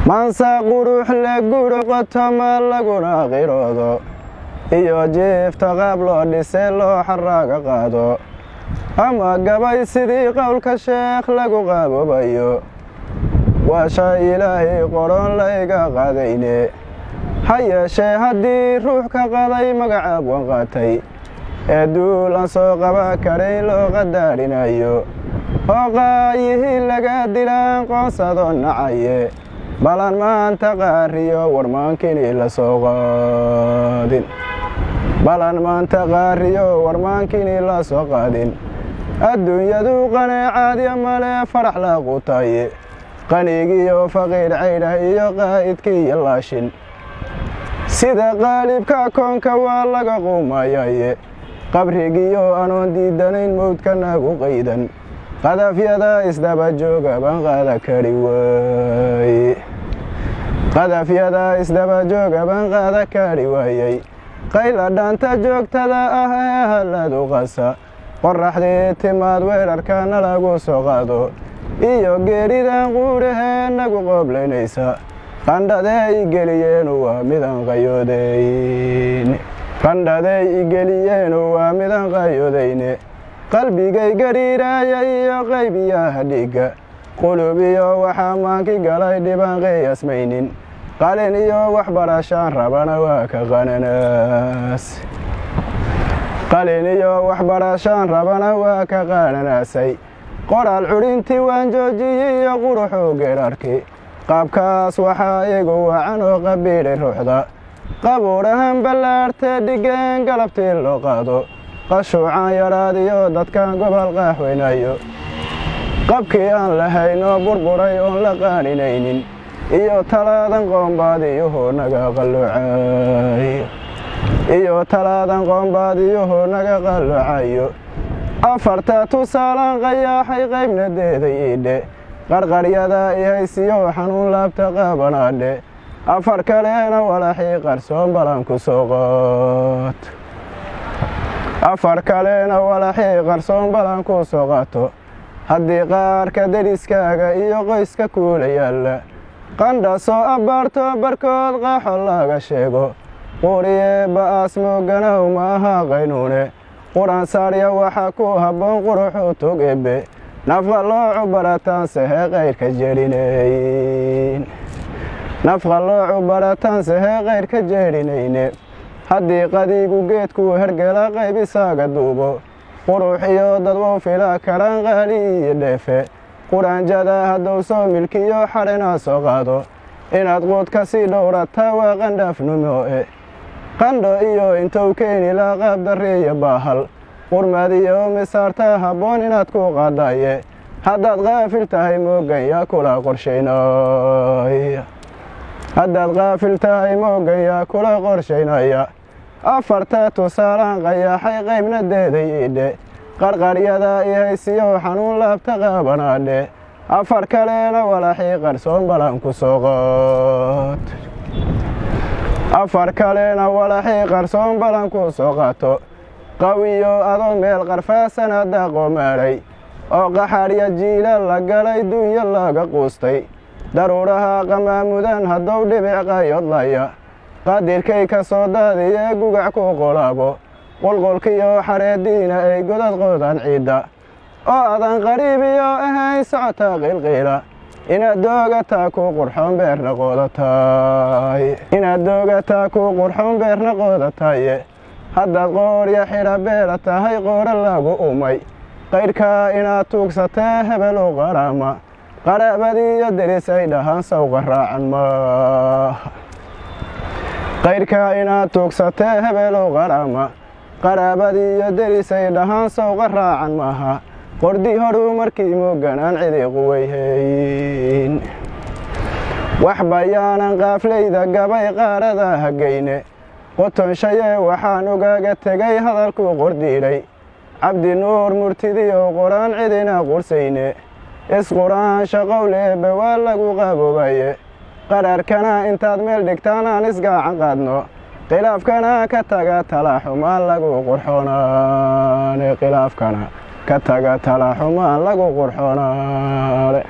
maansa qurux le guri qotoma laguna qiroodo iyo jiifta qaab loo dhisay loo xaraaga qaado ama gabay sidii qowlka sheekh lagu qaboobayo waa shay ilaahay qoron layga qaadayne ha yeeshee haddii ruux ka qaday magacaab wan qaatay ee duul aan soo qaba karayn loo qadaarinayo oo qaayihii laga dilaan qoonsado nacaye balan maanta qaariyo warmaankinii la soo qaadin balan maanta qaariyo warmaankinii la soo qaadin adduunyadu qaneecaadya male farax la qutaye qanigiyo faqiir caydha iyo qaa'idkii iyo laashin sida qaalibka koonka waa laga quumayaye qabrigiyo anoon diidanayn mawdka nagu qaydan qadafyada isdaba jooga baan qaada kari waaye qadafyada isdaba jooga baan qaada kari waayey qayla dhaanta joogtada ah ee halladu qasa qorraxdii timaad weerarkana lagu soo qaado iyo geeridan quudhahee nagu qooblaynaysa qandhaday igeliyeenu waa midaan qayoodayn qandhaday igeliyeenu waa midaan qayoodayne qalbigay gariiraaya iyo qaybiyaha dhiigga qulub iyo waxaa maanki galay dhibaan qiyasmaynin qalin iyo waxbarashaan rabana waa ka qananaas qalin iyo waxbarashaan rabana waa ka qananaasay qoraal cudhintii waan joojiyey iyo quruxuu geerarki qaabkaas waxaa igu wacan oo qabiidhay ruuxda qabuudhahan ballaartee dhigeen galabtii loo qaado qashuucaan yaraadiyo dadkan gobol qaaxweynayo qabkii aan lahayn oo burburay oon la qaaninaynin iyo talaadan qoombaadiyuhuu naga qalluucayo iyo talaadan qoombaadiyuhuu naga qalluucayo afarta tusaalaan qayaaxay qaybna deeday iidhe qarqaryada ihaysiyo xanuun laabta qaabanaadhe afar kalena walaxii qarsoon balan ku soo qaat afar kalena walaxii qarsoon balan ku soo qaato haddii qaarka deriskaaga iyo qoyska kuula yaalla qandha soo abbaarto barkood qaaxo laga sheego quriye ba'aas mooganow ma aha qaynuune quraan saarya waxaa ku habboon quruxu tog ebbe nafqalloocu barataansehe qayrka jeedhinayn nafqalloocu barataansehe qayrka jeedhinayne haddii qadiigu geedkuu hergela qayb isaaga duubo qurux iyo dad wow fila karaan qaali iyo dheefe quraanjada hadduu soo milkiyo xadhinaa soo qaado inaad quud ka sii dhowrataa waa qandhaafnumooe qandho iyo intuu keeni laa qaab darriiyo baahal qurmad iyo misaarta habboon inaad ku qaadaye haddaad qaafil tahay moogan yaa kula qorshaynaya haddaad qaafil tahay moogan yaa kula qorshaynaya afarta tusaalaan qayaaxay qaybna deeday iidhe qarqaryada ihaysiyo xanuun laabta qaabanaadhe afar kalena walaxii qarsoon balan ku soo qaat afar kalena walaxii qarsoon balan ku soo qaato qawiyo adoo meel qarfaasan haddaa qoomaalay oo qaxadhya jiila la galay dunya laga quustay daruuraha qamaamudan hadduu dhibic qayodlaya qadirkay ka soo daadiyee gugac ku qolaabo qulqulkiyo xareediina ay godad qoodaan ciidda oo adan qariibiyo ahayn socotaa qilqiila inaad doogataa ku qurxoon beerna qoodataay inaad doogataa ku qurxoon beerna qoodataye haddaad qoorya xidha beela tahay qoora lagu umay qaydhkaa inaad tuugsatee hebelu qaraama qaraabadiiyo deris ay dhahaan sawqa raacan maaha qaydhkaa inaad tuugsatee hebelu qaraama qaraabadiiyo deris ay dhahaan sawqa raacan maaha qordi horuu markii mooganaan cidi quwayhayn wax bayaanan qaaflayda gabay qaarada hagayne qotonshaye waxaan ogaaga tegay hadalkuu qordhiidhay cabdi nuur murtidiyow qoraan cidina qursayne isquraan shaqowleebe waa lagu qaboobaye qararkana intaad meel dhigtaan aan isgaacan qaadno khilaafkana ka taga talaxumaan lagu qurxoonaane khilaafkana ka taga talaxumaan lagu qurxoonaane